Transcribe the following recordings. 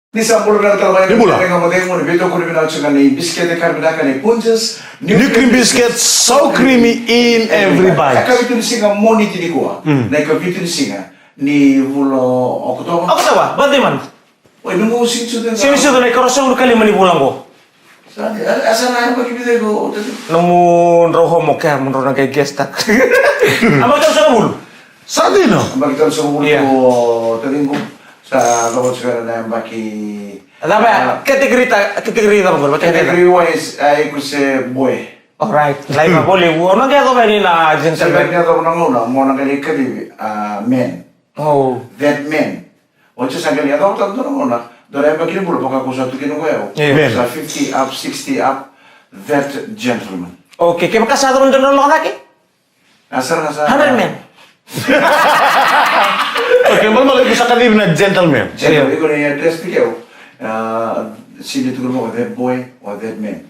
Di sampul na trabaho ng mga modeng mo, video ko rin na ni biscuit de carbonara ni punches, New cream biscuit, so creamy in every bite. Kaya ni singa moni tini ko, na ikaw ni singa ni vulo Oktober. Ako tawa, ba't di man? Oy, nung usin sudan. Sino na ikarosong kali manibulang ko? Asa na yung pag-ibigay ko? Namun roho mo kaya mo na kay gestak. Ama ka sa ulo. Sa atin, no? Balikan sa ulo Yeah. ko, tingin ko sa kabot sa na yung baki. Alam ba, kategorita mo ba? Category-wise, ay ko si boy. Alright, lain pa boleh. Ano kaya ko ba ni na Sa gentleman? bagay ko nang una, mo nang gali ka di, men. Oh. That men. O sa gali ako tanto nang una, doon ay bagay bulo baka ko sa tukin ko yaw. Yeah. Sa 50 up, 60 up, that gentleman. Okay, kaya makasado mo doon ng mga laki? Asar na sa 100 men. Okay, malmalay ko sa kanil na gentleman. Gentleman, ikaw na i-address ni kayo. Sino tugon mo, that boy or that man.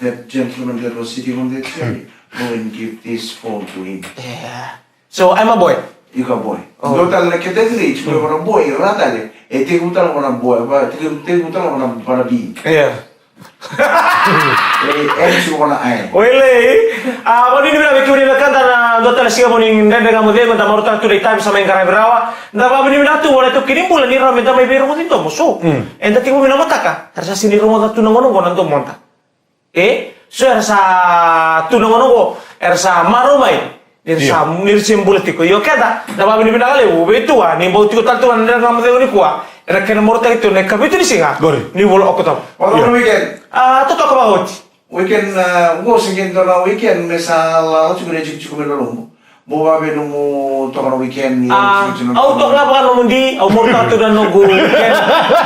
That gentleman that was sitting on that chair, go and give this phone to him. Yeah. So, I'm a boy. Ikaw boy. Oh. Total na kita reach, may mga boy, ratale. Tigutan ko ng boy, tigutan ko ng panabi. Yeah. Ko na ay. Wele, mo ni na bikuri na kanta na dota na siya mo ni ndende nga modelo na maruta to time sa mga karabirawa. Na ba ni na tu wala to kinimbulan ni rame da may biro mo dito mo so. And dati mo minamata ka. Harsa siniro mo to nangono ko nanto monta. So sa tu nangono ko sa marumay. Sa nirsimbulati ko yo kada na ba ni binakali ubetu ni bauti ko tanto na nga modelo ni ko. Era kena morta itu ne kabitu ni singa. Gori. Ni bolo ako tam. Ano weekend? To talk about. Weekend, go singin to na weekend, may sa lalo siguro chikume na lumo. Buwa be mo to na weekend ni. Auto nga ba no mundi, au morta to na no go weekend.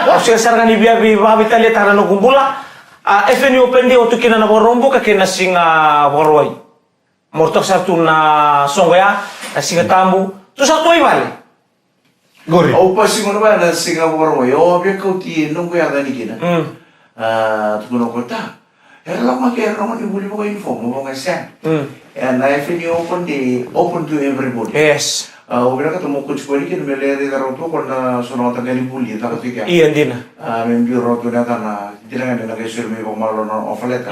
Au siya sarga ni biya bi babi tali tara no gumbula. FNU open di otu kina na borombo ka kina singa borwai. Morta sa tu na songoya, na singa tambu. Tu sa tu ibali. Gori. O pa siguro ba na Singapore mo, o biya ko ti nung kuya na ni kina. Tukuno ko ta. Era lang makera naman ibuli mo ko info mo mga siya. And FNU open to everybody. Yes. Ubira ka tumo coach ko ni kina meleri da roto ko na sono tagali buli ta ko tika. Iya din na. Membi roto na kana dilangan na kay sir me ko malo na ofaleta.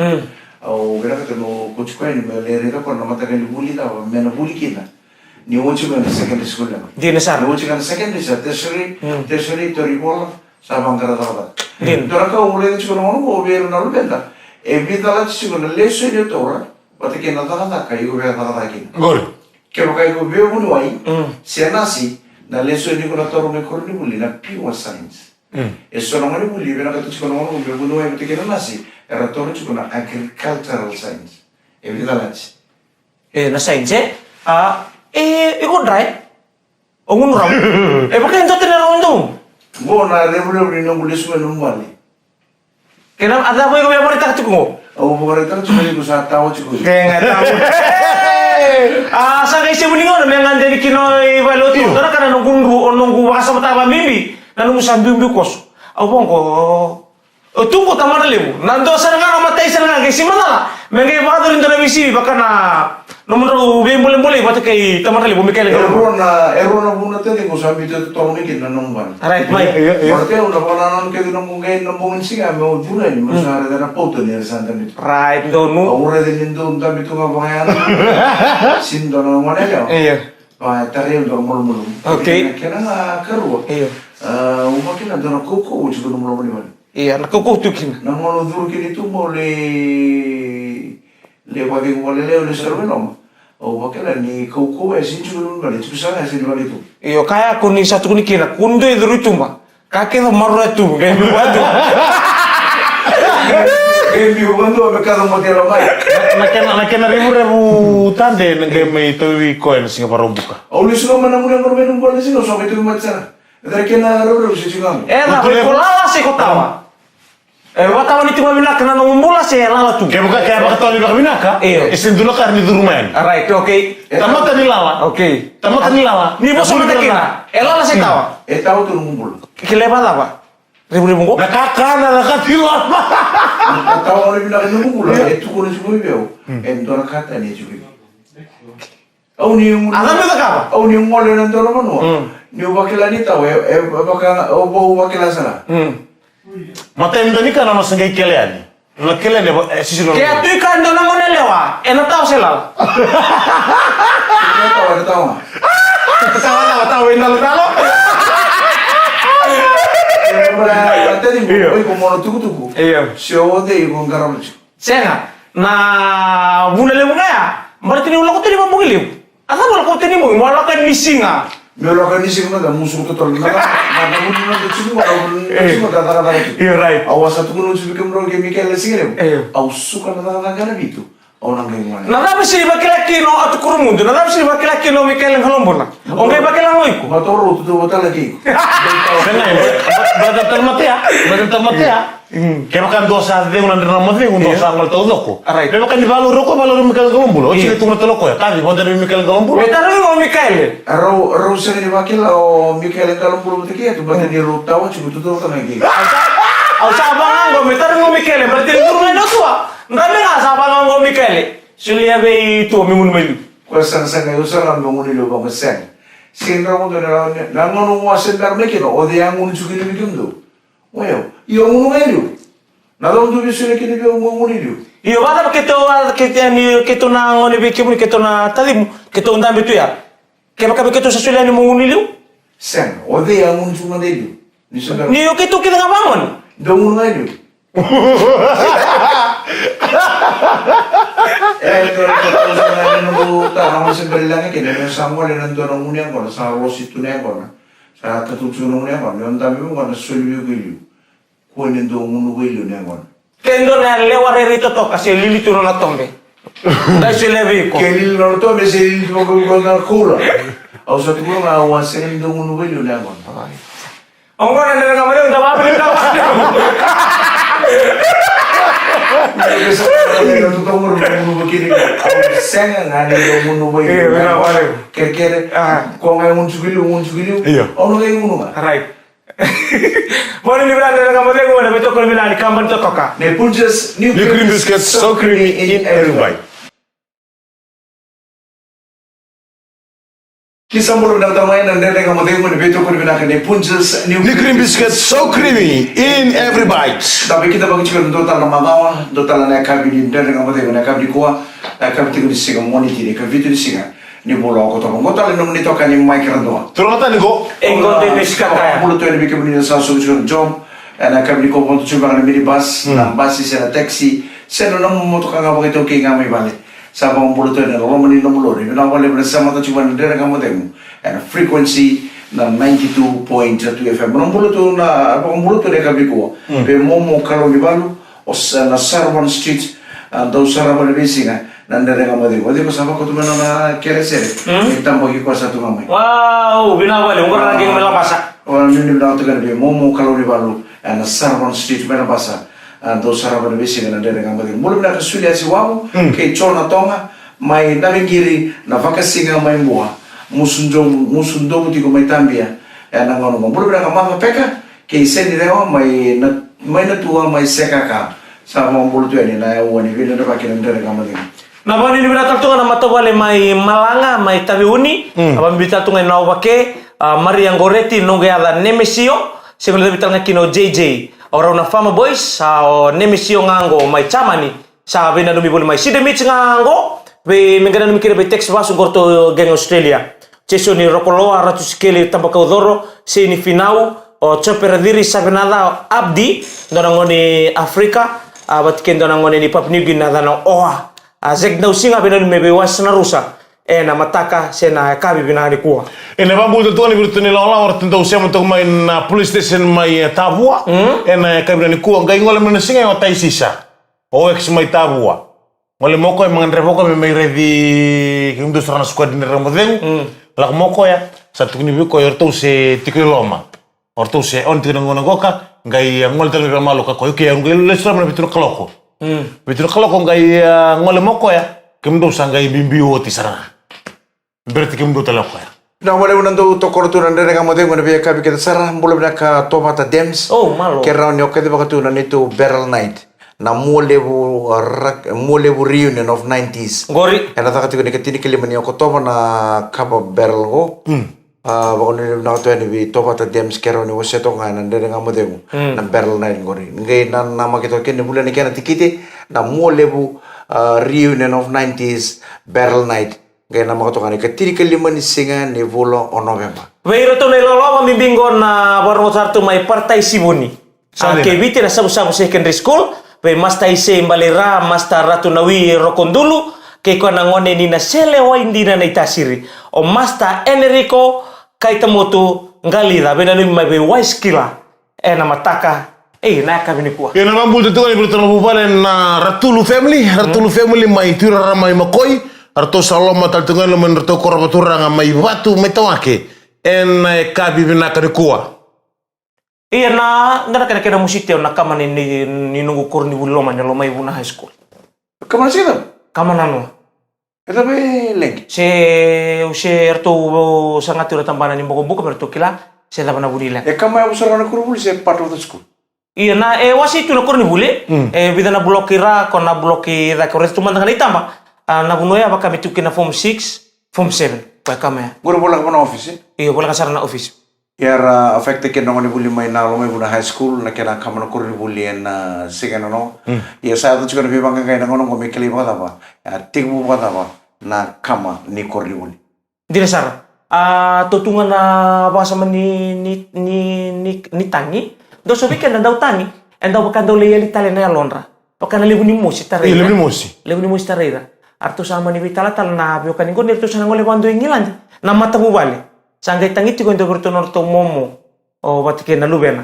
Ubira ka tumo coach ko ni meleri da ko na matagali buli ta mena buli kita. Ni uci mana secondary school lang. Di na sar. Ni uci kan secondary sa tertiary to ribola sa bangkara dapat. Din. Dora ka ule ni chuno mo ko biar na lu benda. Every dala chuno leso ni to ora. Pati ke na ta kayo be ta ta kin. Gori. Ke ba kayo be mo wai. Senasi na leso ni ko na to me ko ni muli na pure science. Eso no ngani muli be na ka to chuno mo be mo wai pati ke na nasi. Era to chuno na agricultural science. Every dala Na science iko dry. Ongun ram. Bakit ito tinanong ito? Go na level ni no muli sume no mali. Kena ada mo yung marita ka mo. O bukan itu cuma itu saat tahu cukup. Kaya nga tawo. Sa kaisi mo ningon, may nga din kinoy valuto. Dara ka na nunggu baka sa mataba mimbi. Nanong sa bimbi kos. Abong ko. Tunggu tamar lebu. Nando sa nga namatay sa nga kaisi manala. May nga baka rin na bisi baka na nomor boleh bata kay tamar lebu may kailan. Erona buna tadi ko sabi itu tahun ini kita nomban. Alright, bye. Berarti udah pananan kayak nambung kayak nambungin sih kami mau bulan ini masa ada dana foto nih santan itu. Right, donu. Aura din itu tapi itu nggak pengen. Sindo nang mana ya? Iya. Wah, tadi udah mulu-mulu. Oke. Kena nggak keruh. Iya. Mungkin ada nak koko juga mulu-mulu mana. Iya, nakukutukin. Nang mau dulu kini itu boleh lewat yang boleh lewat seru nom. Oh, bakal ni koko sih juga nggak ada susah sih dulu itu. Iyo, kaya ako ni satu ni kina, kundo idru tumba. Kake no maru tu, kaya mi wadu. Kaya biuban tuh mereka mau tiada mai. Nakena ribu tande nge may tuwi ko en singa buka. Oh, lu suka mana mula bermain bola sih, nggak sampai itu macam. Dari kena ribu sih juga. Lah, kolala si ko tawa. Watawa ni tuma binaka na nungumula si lala tu. Kaya buka kaya baka tawali baka binaka. Iyo. Isin dulu karni durumen. Alright, okay. Tamat ni lala. Okay. Tamat ni lala. Ni mo sulit kina. Lala si tawa. Tahu tuh ngumpul. Kilebat apa? Ribu-ribu ko? Nakatilat. Tahu orang bilang ngumpul. Itu kau semua biau. Entar kata ni juga. Au ni Alam mo ka ba? Au ni ngole nang tolo mo. ni wakila ni tahu baka obo wakila sana. Mata yang tadi kan anak sengai kelean. Lo kelean ya sisi lo. Kaya tu ikan doon ang lewa. Tahu sila. Kita tahu. Tahu ini lo. Tadi mau mau tuku. Iya. Siapa deh ibu garam. Senga. Na bunale mo nga. Berarti ni ulang ko tini mabungiliw. Asa mo ko tini mo wala kan lisinga. Melo kan isi mana musuh tu terlalu nak mungkin nanti cuma kalau kata-kata itu. Iya right. Awas satu pun udah bikin orang Michael Lesing Iya. Awas suka kata-kata itu. Orang kayak mana? Nada si bakilaki no at kurumundo. Nada si bakilaki no Michael Holombona. O ngay bakilang loiko. Matoro tu betul lagi. Sengai. Berarti mati ya. Kaya makan dosa de una ramos de un dosa ngal to loko. Right. Pero makan di valor Michael Galombulo. Ochi tu na loko ya. Tadi ponte Michael Galombulo. Metaro no Michael. Rau sering dipakai lah Michael kalau belum betul tu berarti dia tahu cuma tu kan lagi. Au sabang ngo metaro no Michael. Berarti ni turun no tua. Ndame nga sabang ngo Michael. Sulia be itu mimun melu. Kau sang usah bangun dulu bangun sang. Sehingga kamu tu nak ngono wasen darmeki no. Ode yang ngono juga ni bikin tu. Well, iyo ngono ngayon. Nadong tu bisu lagi ni ngono ni. Iyo bata kito na ngoni be kimu kito na tadi kito ndambe tu ya. Kaya makabe kito sa sulia ni munguniliw. Sang, ode yang ngono cuma ni. Ni sudah. Niyo kito kita ngabangon. Dong ngono ngayon. Kalau saya nunggu tanah masih berlangnya kini dengan sama dengan orang mulia kono, sama rosi tu nih kono, saya ketujuh mulia kono, yang tapi bukan selu gelu, kau ini dong nunggu gelu nih kono. Kendo na lewa rito to kasi lili tu na tombe. Dai selebi ko. Kelil nol tu masih bukan kura, aku satu kura ngawas yang dong nunggu gelu nih kono. Ang ko na ngamali ang dama pili daw. Itu tahu nunggu begini, saya nggak ada nunggu gelu. Kere-kere, kau nggak ngunci gelu, orang nggak ngunci mah. Right. Boleh dibilang dengan kamu dia gimana betul kalau bilang di kamar itu toka. Nepuljas New cream biscuits so creamy in every bite. Kisah mulu dan tamai dan dari kamu tengok di betul kau bilang Nepuljas New cream biscuits so creamy in every bite. Tapi kita bagi cikgu untuk tanah magawa, untuk tanah naik kabi di dari kamu tengok naik kabi di kuah, naik kabi tengok di singa moniti di kabi itu di singa. Ni bola aku tahu, kau tahu ni itu kan yang mic rendah. Turun mata ni go. Engkau di miskata. Mulu tu yang bikin begini sasu cikgu jom, naik kabi di kuah untuk coba dengan minibus, nak basi, saya taxi, saya nak motor kagak begitu kini kami balik. Sabang mulu tu yang orang meni nomor lori, nak balik bersama tu coba dari kamu tengok, and frequency na 92.1 FM. Mulu tu na apa mulu tu dekat bikuah. Be momo kalau di balu, os na Sarwan Street, atau Sarwan Lesinga, nanda dekat kamu tengok. Jadi pasal aku tu mana na kereser, kita bagi kuasa tu kami. Wow, binawali, ungkor lagi yang melapasa. Orang ini bilang tu kan be momo kalau di balu, na Sarwan Street mana pasal. Atau Sarwan Lesinga nanda dekat kamu tengok. Mulu nak kesulian si wawu, ke cona tonga, mai navingiri, na vakasinga mai buah. Musundo butiku mai tambia na ngono mo bulu na mama peka ke sendi rewa mai na tua mai sekaka sa mo bulu tu ni na wani vile na pakina ndere kama ding Na bani ni binatang tunga na matawale mai malanga mai tabiuni abang binatang tunga na wake Marian Goretti nonge ada Nemesio sebelum binatang kino JJ orang na fama boys sa Nemesio ngango mai chamani sa bina dumi bulu mai sidemich ngango be mengana mikir be text basu gorto geng Australia Ceso ni rokoloa ratus kele tabaka udoro se ni finau o chopper diri sabenada abdi donangoni Afrika abat ken donangoni ni Papua New Guinea dana oa azek na usinga benon mebe wasna rusa na mataka se na kabi binari kuwa Ene bambu tu ni bertu ni lawan orang tentu usia untuk main police station mai Tabua ena kabi ni kuwa ngai ngole mana singa o tai sisa o ex mai Tabua ngole moko mangan revoko mai ready hindu serana squad ni ramodeng Lak moko ya, satu kini biko orto se tikiloma. Orto se on tino ngona goka, ngai ngol tele ramalo ka koyo ke ngai lesra mana bitro kaloko. Bitro kaloko ngai ngole moko ya, kemdo sangai bimbio ti sarana. Berarti kemdo teloko ya. Na wale unando to kortu na ndere kama dengo na bia kabi kita sarah mbule bina ka Tobata Dams. Oh malo. Kera ni okede bakatu na nito Barrel Night. Na molebu reunion of 90s. Gori. Ena taka tiko ni katini kili mani okotoba na kaba barrel go. Bakon ni na to ni bi to pata dem skero ni wose to ngana ndere ngamo demu na barrel night ngori ngai na nama kito ken bulan ni kana tikite na mo lebu reunion of 90s barrel night ngai nama to kana katiri kelima ni singa ni volo on November. Veiro to ne lolo mambingo na borno sartu mai partai sibuni. Salina. Ke viti na sabu secondary school, ve masta ise imbalera masta ratu nawi rokondulu ke kona ngone ni na sele wa indina na itasiri. O masta Enrico kaitamoto ngalida bena ni mai be waiskila. Na mataka na kabini kuwa. Kena rambul tu kan ibu terlalu balen na Ratulu family mai tura ramai makoi arto saloma tal tungan lemen arto korabatura mai batu metawake en kabi bina kadekua. Iya na kena musite na kama ni nungu korni buloma ni loma ibuna high school. Kamana sih tam? Kama nanu. Eta be leng. Se erto sangat ura tambana ni boko buka berto kila se labana bunila. Kama ya usara na kurubul se part of the school. Iya na wasi tu korni bule bidana blokira kona blokira ko restu mandang itamba na bunoya baka bitukina form 6 form 7 pa kama. Guru bola kana office. Iya bola kasar na office. Yara affected ken ngoni buli mai na lomai buna high school na kena kamana kurni buli na sigana no. Ya saya tu juga lebih bangga kayak ngono ngomi kali apa. Ya tigu apa na kama ni kurni buli. Dire sar. Tutungan na bahasa ni tangi. Do so bikin na tangi. Enda bakan do leyali tale na lonra. Bakan lebu ni musi tarera. Iya, lebu ni musi tarera. Arto sama ni vitala tal na bio kan ngone to sana ngole bando ingilandi. Na mata bubale. Sanggai tangi tigo ndo bertonor to momo. O batike na lubena.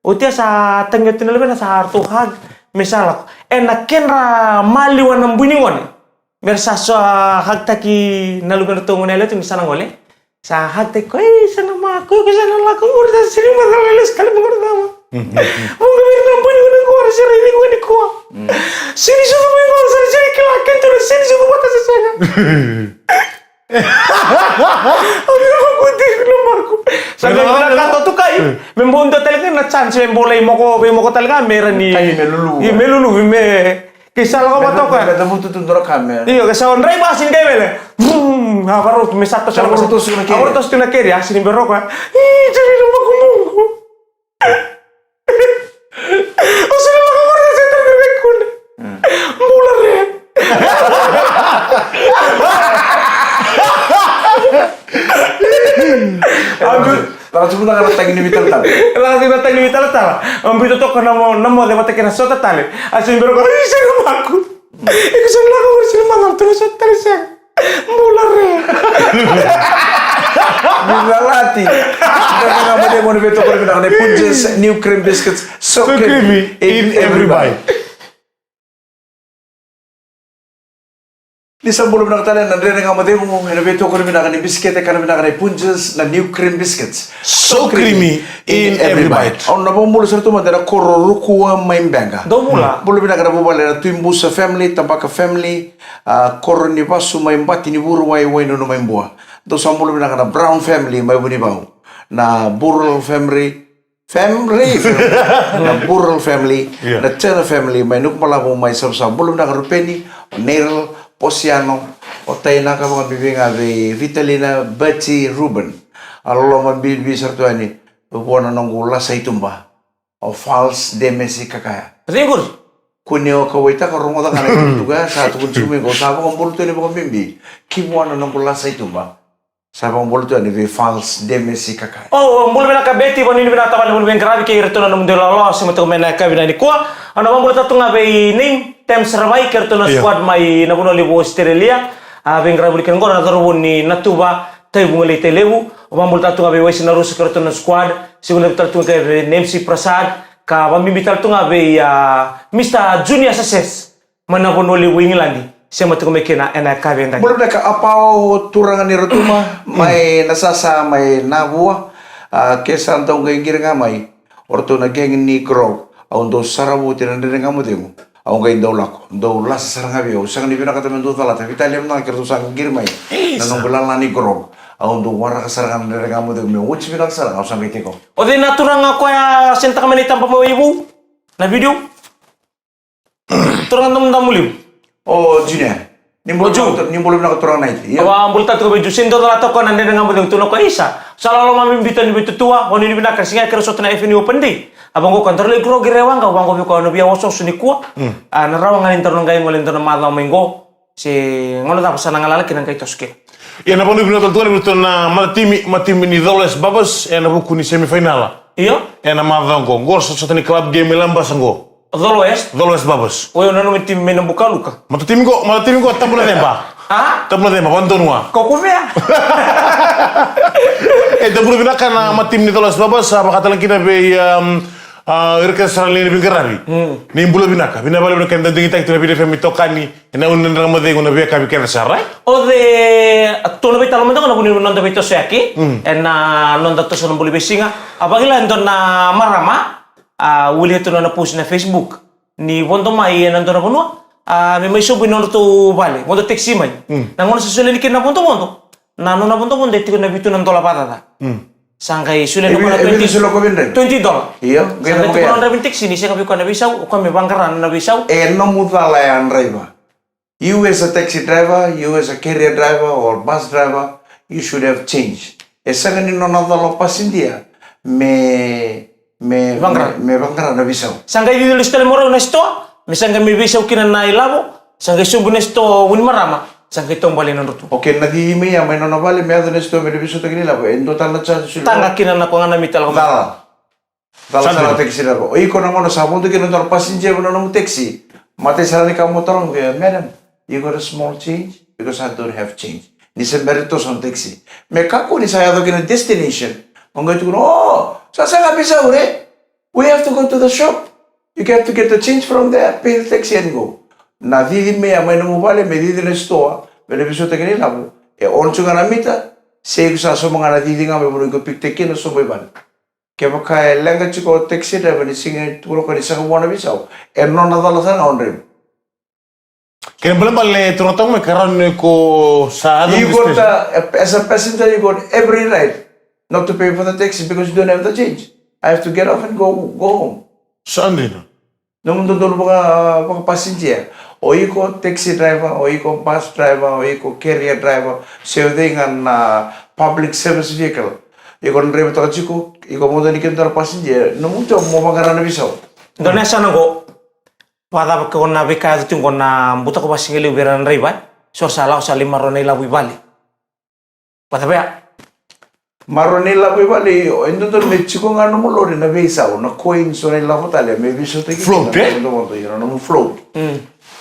Utia sa tangi to na lubena sa harto hag misala. Na kenra mali wana mbuni ngone. Mersa so hag taki na lubena to ngone le to misala ngole. Sa hag te ko sana ma ko sana la ko urda sini madale sekali mengurda ma. Mungkin na mbuni ngone ko ara sira ini ngone ko. Sini so mbuni ngone sa sini kila kento sini so bata sa sana. Aku tinggal marco. Sabi nagkato to kay. Membondo talaga na chance membolay mo ko talaga meron ni. Ay melulu. Melulu me. Kisal ko ba to ka? Kada mo tutundura kamera. Iyo kasi on ray basin kay mele. Haparo me sakto sa Ako to suna kiri. Ako to suna kiri asin berro ka. Dili mo makumungo. O sila ko mo sa talaga kun. Mula re. Langsung kita kata tagi ni vital tal. Langsung datang di vital tal. Ambito to kana mo namo de mate kena sota tale. Asin bero ko isa ko aku. Iku sa la ko sila mangal to sota tale siya. Mula re. Binalati. Kita nggak mau demo beto kalau kita punches new cream biscuits so creamy in every bite. Di sebelum nak tanya nanti dengan kamu demo, ini betul kalau kita nak biscuit, kalau kita nak punches na new cream biscuits So creamy in every bite. Ang nabong mula sa ito madara kororukuwa main benga. Do mula. Belum kita kena bawa tuimbusa family, tabaka family, koroni basu main bati ni buru wai no main buah. Do sa belum kita kena brown family mai buni bau. Na Burrell family. Na Burrell family, na Chena family, may nukpala mo may sabsa. Belum kita kena rupeni, Neril, Posiano, o tayo na ka mga bibinga Vitalina Betsy Ruben. Alolo man bibi sarto ani, buwan na nang gula sa itumba. O false demesi kakaya. Ringur. Kunyo kawaita ka rungo ta kana tuga sa tukun sumi ko sabo ang bulto ni mga bimbi. Kibuan na nang gula sa itumba. Sabo ang bulto ni false demesi kakaya. Oh, mula ka beti boni ni binata kan mula grabe kay reto na nung delalo sa mato mena ka binani ko. Ano bang mula to nga bay ning tem survey kerto na squad may nabuno libo Australia. Beng grabe kan ko na darbo ni natuba tay bungali telebu. Bang mula to nga bay wais na ruso kerto na squad. Siguro bital to kay Nemsi Prasad ka pamimital to nga bay Mr. Junior Success. Manabuno libo England. Siya mato kumikina ena ka benda. Belum dah apaw turangan ni rotuma may nasasa may nabuwa kesan tong gengir nga may orto na geng ni grog aun do sarabu tinan din nga mo demo aun gay daw lako daw las sarang abi usang ni binakata men do tala tapi talem na kerto sang gir may nanong bulan ni grog aun do wara kasarangan din nga mo demo uchi binak sarang usang gite ko O din naturang ako ya senta ka manitang pamawibo na video. Turang naman damulim. oh Junior nimbulum na turang na iti Awa ang bulta to ko jusin do lato ko nande nga mo ding tuno ko isa. Selalu mami bitan bitu tua, oni ni binaka singa kira sotna avenue pendi. Abang ko kantor le gro girewang ka bang ko bi ko no biya woso suni kuwa. Na rawa ngani interno ngai ngol interno madla mengo. Si ngono ta pasana ngalala kinang kai toske. Ya na panu binoto tuan betul na matimi ni doles babas ya na buku ni semifinal. Iyo? Ya na madongo. Gol sotani club game lambas ngo. Doles? Doles babas. Oyo nanu tim menam buka luka. Mata tim ko tabula tempa. Ah? Tabula tempa bantu nua. Kau kumea? Tabula binaka na matim ni doles babas apa kata lagi kita be irka sarali ni bingarabi. Ni bulu binaka. Bina bala binaka ndan dingi tak tulabi defemi tokani. Na unan ramade ngona be kabi kana sarai. O de tono bita lo mendong na bunir nonda bito seaki. Na nonda to sono buli besinga. Apabila nton na marama wuli itu na post na Facebook. Ni bondo mai nonda na bunwa. Me mai so binondo to vale. Bondo teksi mai. Na ngono sesule ni kina bondo. Na nona bondo itu na bitu nonda la patata. Sangkai sule no kono $20. Iya, Sangkai tu kono rabin teksi ni saya kapi kono bisau, kami bangkaran na bisau. No mudala yan driver. You as a taxi driver, you as a carrier driver or bus driver, you should have changed. Esa kan no nada lo pasindia. Me bangkaran na bisau. Sangkai di tulis tele moro nesto, misangkai mi bisau kina na ilabo, sangkai subu nesto wini marama. Sangkai tombali na rutu. Okay, nagihimi ya may nonavali may adon esto may biso tagini labo. Endo tala cha sila. Tanga kina na ko nga namital ko. Dala sa taxi labo. Oy ko naman sa punto kino tor passenger mo nang taxi. Mate sa ni kamo torong madam, you got a small change because I don't have change. Ni se merito sa taxi. Me kako ni saya do kino destination. Ongo tu oh, sa nga bisa ure. We have to go to the shop. You have to get the change from there, pay the taxi and go. Na didi me amay no vale me didi na store bele biso te kini labo e oncho ngana mita se sa so mga na didi nga me bulu ko pikte kino so boy ban ke ba ka lenga chiko taxi driver ni singe tulo ko ni sa wana bisaw e no na dala sa ngondre Kaya belum balik turun me karan ko sa you got as a passenger you got every right not to pay for the taxi because you don't have the change. I have to get off and go home. Saan din? Nung doon mga passenger, o iko taxi driver, o iko bus driver, o iko carrier driver, serving public service vehicle. Iko nrebe to chiko, iko mo dani kento passenger, no mucho mo magarana bisaw. Dona sana go. Pada ko na bika tu ko na buta ko basingeli beran riba. Sor sala sa lima ronay la bali. Pada ba? Maronela poi vale, endo to Mexico ngano mo lori na bisaw, na coins so nila ko tale, me biso te float eh? No float.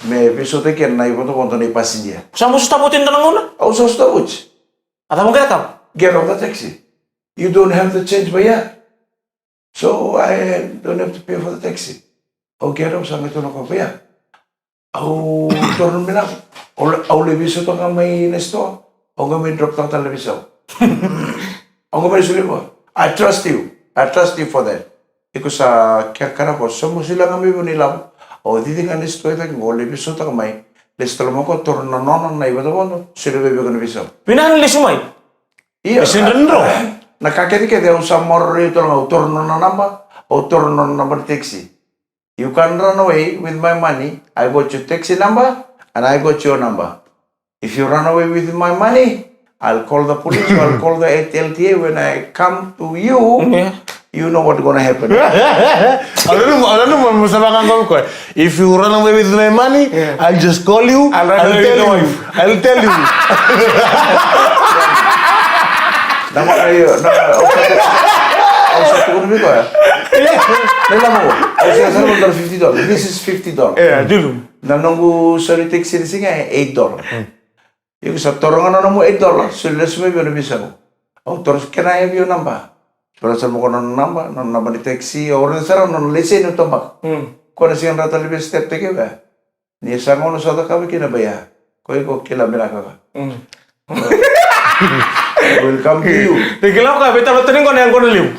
Me biso te ken na ibo to ponto ni passenger. Sa mo sustabutin na nguna? Au so stabuch. Ata mo kaya Get off the taxi. You don't have the change baya. So I don't have to pay for the taxi. O get off sa meto na ko baya. Au torno mina. Au le biso to may nesto. O may drop ta tale bisaw. I trust you. I trust you for that. Because kaya kana ko samo sila kami bunila. O didi nga nesto ita ngole biso ta kamay. Lesto mo ko torno nono na iba to bono. Sila bebe ko na bisaw. Pinanli sumay. Iya. Isin rendro. Nakakiti ka daw sa more ito lang torno na namba o torno na number taxi. You can run away with my money. I got your taxi number and I got your number. If you run away with my money, I'll call the police or I'll call the LTA. When I come to you, you know what's gonna happen. Ano mo masabakan ko. If you run away with my money, I'll just call you. I'll tell you. Nama kayo, usap ko nito ya. Nila mo, usap sa mo $50. This is $50. Dulu. Nanongo sorry taxi singa $8. Yung sa torongan na mo $8. Sila sumabi na bisa mo. Oh, toros can I have your number? Sura sa mo ko ng number ni taxi or na sara no lesen ito ba? Ko na siyang rata libe step take ba? Ni sa mo no sa ta ka kinabaya. Ko kila ka. Welcome to you. Tiglaw ka, beta betunin ko na yang ko naliw.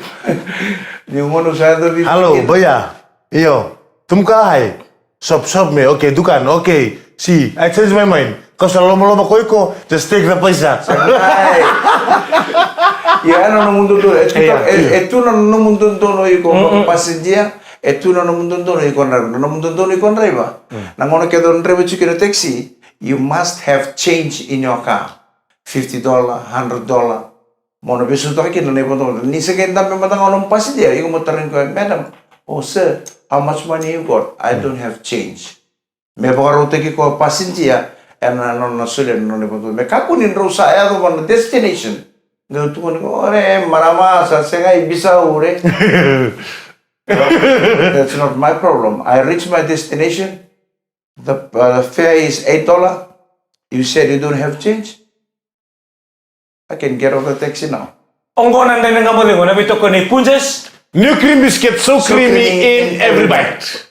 Ni mo no sa to Halo, Boya. Iyo. Tumka hai. Shop me. Okay, dukan. Okay. See, I changed my mind. Kau selalu loma ko, just take the paisa. Ya, no mundo todo. Esto no mundo todo iko passenger. Esto no mundo todo iko no mundo todo iko driver. Nang ono ke don driver chikira taxi, you must have change in your car. $50, $100. Mono besu to kin ne bondo ni second time matang olong pasi dia iku muterin ko madam oh sir how much money you got I don't have change me baro te ki ko pasin dia and non sulen non ne bondo me kakunin ro sa ya to on destination ngal tu ko ore marama sa sengai bisa ure that's not my problem I reach my destination the fare is $8 you said you don't have change I can get off the taxi now. Onggo nang nang ngamo dengo na bito ko ni Punches. New cream biscuit, so creamy in every bite.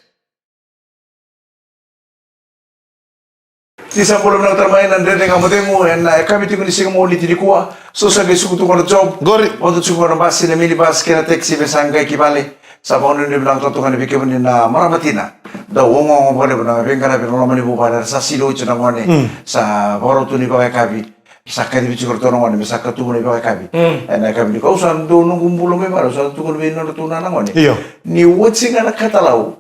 Di sa pulong na trabaho ng dede nga mo tengo na kami tingo ni singa mo ulit di kuha. So sa gisuko to ko job. Gori. O to suko na basi na mili bas kaya taxi besangay kibali. Sa pauno ni bilang to kan bike mo na maramatina. Da wongo mo pare na bengkara pero naman ibu para sa silo ito na ngone sa boro to ni ba kabi. Sakay di bicara orang mana, misalkan tu mana pakai kabi, enak kabi ni kau usah tu nunggu bulu memang, usah tu kalau bina tu nana mana, ni watching anak kata lau,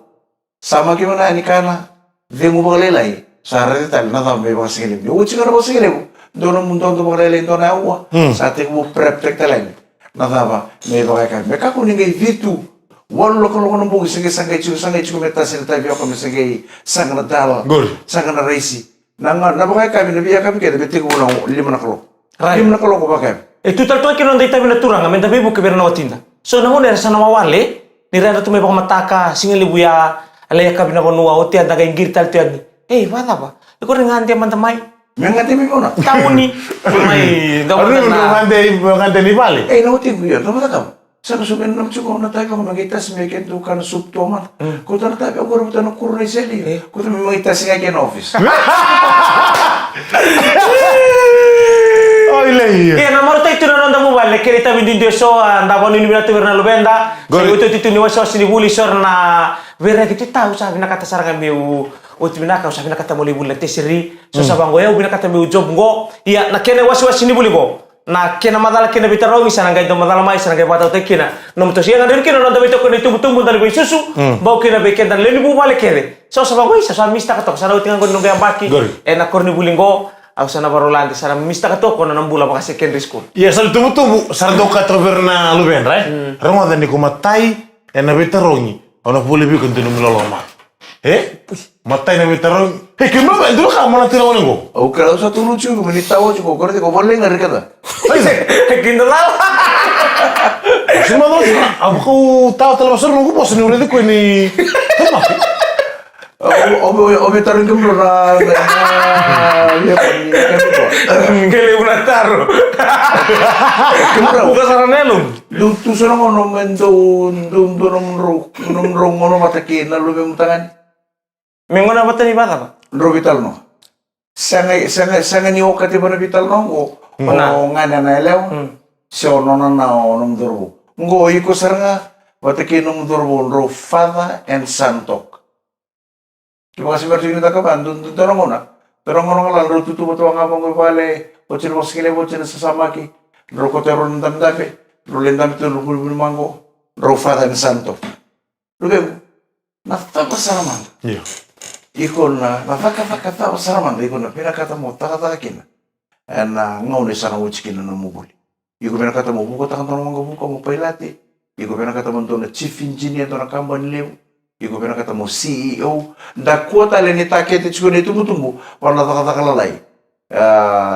sama gimana ni kana, dia mau boleh lagi, sehari itu nada memang segini, ni watching anak bahasa segini, dono muntah tu boleh lagi, dono awak, saat itu mau prep tek lain, nada apa, memang pakai kabi, mereka kau ni gay itu, walau kalau nombong sangai cukup metasin tapi aku misalnya sangat nadal, sangat narasi. Nanga pakai kami nabi kami kita betul ko na 5 na kilo. 5 na kilo ko pakai. Total to kilo ndai tabi na turanga men tabi buke berna watinda. So na ngone sana mawale ni rada tume pa mataka singali buya alaya kabi na bonua oti anda ga ingir tal tiani. Wala ba? Iko ringan dia mantamai. Mengati mi kona. Tamu ni. Mai ngante ni bali. Na uti ko yun. Tama ka. Sa kasugan ng tsuko na tayo kung magitas may kento ka na soup tomat. Kung tayo tayo ako rin ng kuro na iseli. Kung tayo may magitas nga kaya office. Oh ilay. Namoro tayo ito na nanda mo ba? Lekirita bindindio so anda ko nini binatu berna lubenda. Sabi ito tito ni waso sinibuli sor na vera gitu tahu sabi na kata sarang meu uti binaka sabi na kata mo libul tesiri. So sabang goya binaka meu job ngo. Iya na kene waso sinibuli go. Na kena madala kena bitarong isa nang gaito madala mai isa nang gaito te kena no to siya ngadir kena no dabito ko nito tumbu dali ko susu bau kena beken dan leni bu bale kene so sa bago isa sa mista katok sa utingan ko nung baki na korni bulingo au sana barolante sana mista katok ko na nambula maka secondary school ya sal tumbu sardo ka troverna luben right rongo dan ko matai na bitarongi ono puli bi kontinu miloloma matai na bitarong kimo ba dulu ka mo na tinaw ngo o kalau satu lucu ko manitaw ko ko ko boleh ngari kata Kindalal. Semua tu, aku tahu televisi nunggu bos ni udah tu ini. Obe taruh kembali na dia pun Kele ulah taruh. Bukan saran elum. Tu sana ngono mendun nom ngono matakin lalu bemutangan. Mengona bata ni bata ba? Vital no. Sanga ni okati bana vital no go. Ngana na elew. So nona na onom durbo. Ngo iko saranga batakin nom durbo ro father and son talk. Terima kasih berjuni tak kapan, dorong ngono lalu tutu betul ngapa ngoi vale, bocil moskile bocil sesama ki, roko teron ndam dape, rolendam itu rubul mango, rofa dan santo. Lugu, nafta pasaraman. Iya. Ikon na nafaka pasaraman, ikon na pina kata mo taka kina, na ngau ni sana ucikin na mubuli. Iko pina kata mo buko takan tono mango buko mo pailati, iko pina kata mo na chief engineer to na kambani lewu. Iko pernah ketemu CEO, da kuota leni takete chukune tumbu warna taka lalai.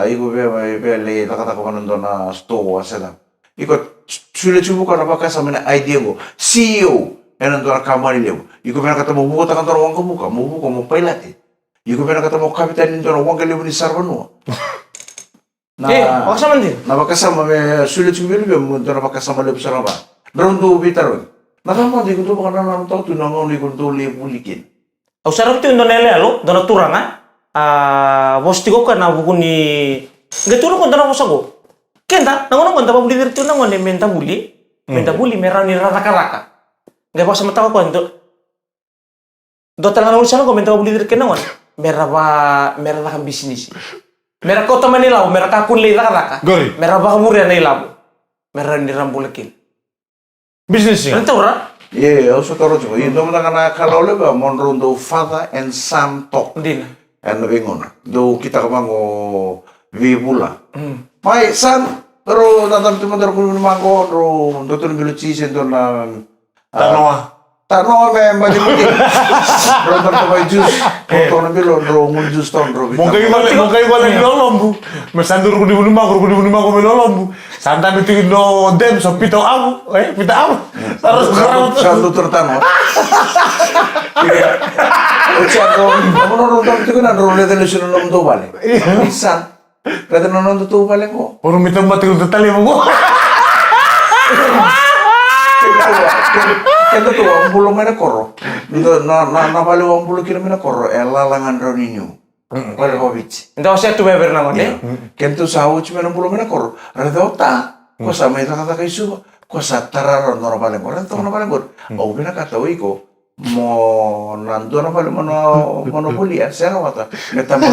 Iko le taka manandona store asela. Iko chule chubu kana baka samena idea go CEO enandona company lewu. Iko pernah ketemu buku taka tono wangko buka, mo buko mo pailate. Iko pernah ketemu kapitan indona wangko lewu ni sarbanua. Makasama din. Na bakasama me chule chubu lewu mo ndona bakasama lewu saraba. Rondo bitaro. Nakama di kuntu baka na tao tunangaw ni kuntu lipulikin. Au sarap tu ndonele alo, dona turanga. Bos tigo kana buku ni ngeturo ko dona bosago. Kenda, nangono ko ndaba buli dirtu nangone menta buli merani raka. Ngai basa mataw ko ndo. Do talangan urusan ko menta buli dirken nangon. Merah kan bisnis. Merah kota Manila, merah kakun le raka. Merah bakamuri na ilabo. Merah ni rambulekin. Business ya? Nanti ora? Iya, aku suka rojo. Itu mana kalau leba monrondo father and son talk. Din. And bingon. Do kita kamango vibula. My son, Ro tantan tu mandar kulu mangko ro dotun bilu cisen to na Tanoa me mali mali. Ro tantan bai jus. To na bilu ro ngun jus ton ro. Mungkin wala lolombu. Mesandur ko di bunuma ko melolombu. Santan itu no dem so pito abu. Pita abu. Terus kerang sandu tertano. Ucap ro ro tantan tu kan ro le tele suno nom to bale. Isan. Kata nonon tu bale ko. Orang minta mati untuk tali mo. Kata tu ang bulong mana koro. Na bale ang bulong kira mana koro. Ela langan roninyo. Bale hobbit. Então você tu beber na mão, Kento sahu cuma ang bulong mana koro. Rada ota. Ko sa may kata kay suba. Ko sa tararon no bale ko. Rada no bale ko. O bina kata oi ko. Mo nando na bale monopolia. Saya mata. Metamo.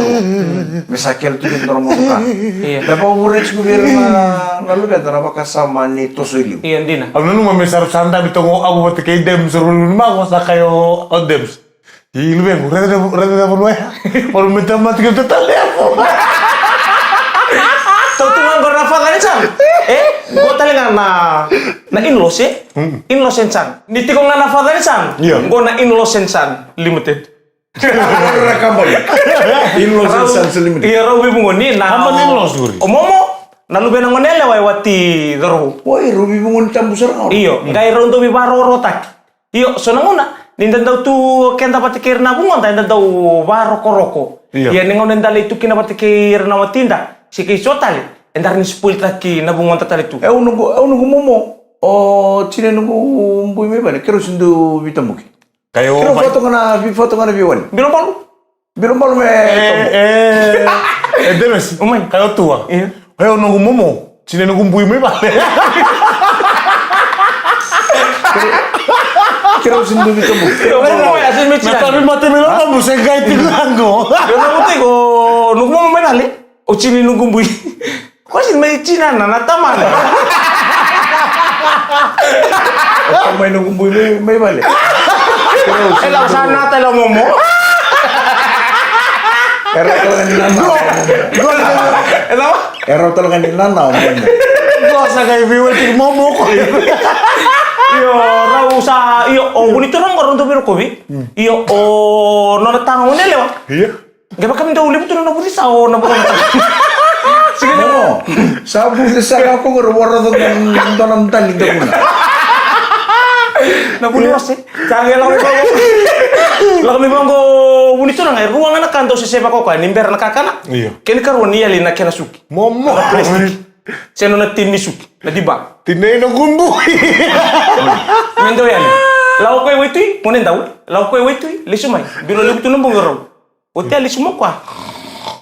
Mesakel tu dentro mo ka. Dapat urech ko bir na lugar na kasama ni Tosoilio. Iya, Dina. Ano nung may sarap santa bitongo abu pati kay dem sur bunuma ko sa kayo odems. Ilubeng rada mo ya. Orang minta mati untuk tali ako. Tahu tu nggak rafa kan Chan? Gua tali nggak na inlos inlos Chan. Di tikong nggak rafa kan Chan? Gua na inlos Chan limited. Rekam balik. Inlos Sans Limited. Iya, Robi mungoni na. Apa inlos guri? Omomo. Nalu benang ngonele wati doro. Woi, Ruby mungun tambusar ngau. Iyo, ngai rondo bi baro rotak. Iyo, sonanguna. Nindan daw tu kenta patikir na bungon ta nindan daw baro koroko. Iya ningon nindal itu kina patikir na watinda. Siki sotali. Endar ni spoil taki na bungon ta tali tu. Nunggu momo. Oh, cine nunggu mbui me balik. Kero sindu bitamuki. Kayo Kero foto ngana biwan. Bilong palu. Bilong palu me. Demes. Umay. Kayo tua. Iya. Kayo nunggu momo. Sini nunggu bui me bale. Kero sindu bitamuki. Tapi mati melolombu saya gait langgo. Yo no te go nunggu mo menali. O chini nunggu bui. Ko sin me china na taman. Apa main nunggu mbui me balik. Ela sana te lo momo. Era talaga nilanaw. Ela Era talaga nilanaw. Gua sa kay biwet momo ko. Iyo rausa iyo o bonito nang karon to pero kobi. Iyo o no tango ne lewa. Iya. Gaba kami daw ulit na buti sa o na bukan. Sige mo. Sabu sa ako ngoro to ng donam tali to kuna. Na buli was eh. Kaya lang ko. Lang mi bango bonito nang ruangan na kanto sa sepa ko ka nimber na kakana. Iya. Ken karon niya lin na kenasuki. Momo. Seno na tinisuki. Na diba? Tinay ng kumbuhi. Mendo yan. Lau ko'y waitoy, munin daw. Lau ko'y waitoy, lisumay. Biro libuto ng bungaraw. Uti alisumok kwa.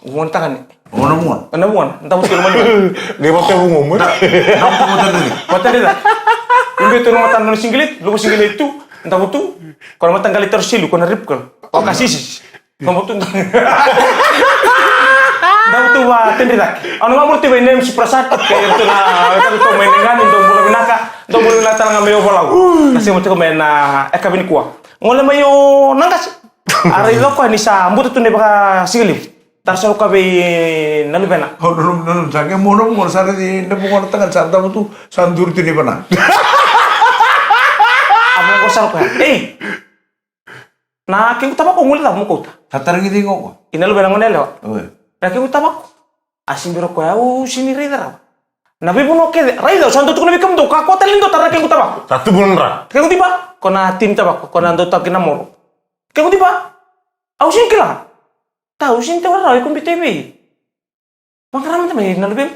Umunta ka ni. Ano mo? Ano mo? Tapos ko naman. Di ba tayo ngomong? Ako mo tadi. Mata nila. Yung ito naman tanong singgilit, lupa singgilit ito. Ang tawag ito. Kung naman tanggalit terus silu, kung narip ka. O kasisis. Kamu ito. Daw ito ba, tindirak. Ano nga mo ito ba, inem si Prasad. Kaya ito na, ito may nanganin, ito mula binaka. Ito mula binaka nga may overlaw. Kasi mo ito may na, ekabini kuwa. Ngula may yung nangkas. Aray lo ko, ni sa mbuto ito na baka sigilim. Tarsal ko bay nalubena. Oh, no, jangan mo sana di nabungan tangan santa mo tu sandur tu ni bana. Abang ko sal ko. Eh. Na king tama ko ngulila mo ko. Tatarang hindi ko. Inalubena ngonelo. Oy. Na king tama ko. Asin biro ko au sini rida. Nabi puno ke rida santo tu nabi kam do ka ko talindo tar king tama ko. Satu bulan ra. King tiba ko na tim tama ko ko na do ta kinamoro. King tiba. Au sin kila. Tahu sih itu orang ikut BTV. Makaram tu macam nalu bem.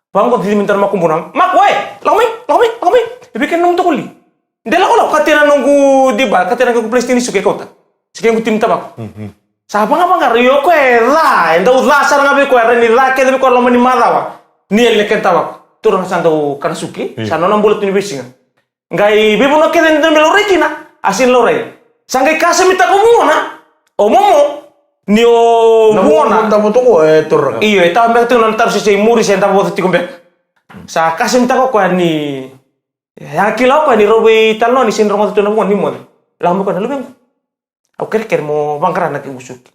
Bang kau diminta nama kumpulan. Mak, woi, lami. Bikin nom tu kuli. Dia lah kalau katanya nunggu di bar, katanya nunggu PlayStation suka kau tak. Sekian aku tim tabak. Siapa ngapa Rio kau lah. Entah ulah asal ngapi kau ni lah. Kita kau lama ni marah. Ni yang lekat tabak. Turun santu karena suki. Sana orang bulat ni bersih. Gai bibu nak kita ni melorek kina. Asin lorek. Sangkai kasih minta kumpulan na. Omomo. Nio buona. Tamo to ko tur. Iyo, ita ambek tu nantar si muri sen tabo ti kombe. Sa kasim ta ko ni. Ya kilo ko ni robi talo ni sin romo tu na ni mo. La mo ko na lubeng. Au ker mo bangkara na ki usuk.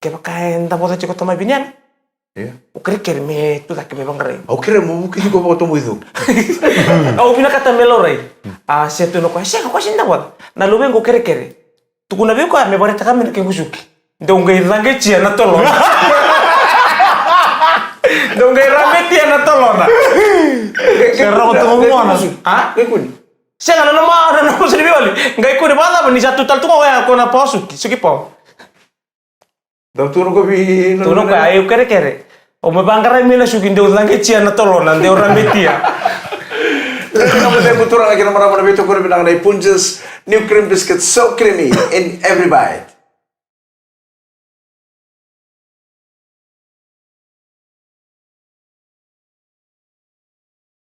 Ke bakain tabo ta ko tamay binyan. O kere me tu tak me bangare. Au kere mo buki ko mo tomo itu. Au bina kata melore. Se tu no ko se ko sinda wat. Na lo vengo kere. Tu kuna veko me bare takame ke busuki. Dongai range chia na tolo. Dongai range tia na tolo na. Serra ko tungo mo na. Ha? Siya nga na naman sa libiwali. Ngay ko di ba ni sa total tungo kaya ko na posuki. Sige po. Daw turun ko bi. Turun ko ayo kere. O mabangkaray mi na suki ndeo range chia na tolo na ndeo range tia. Kamu saya putura lagi nama-nama itu kurang bilang dari Punches New Cream Biscuit so creamy in every bite.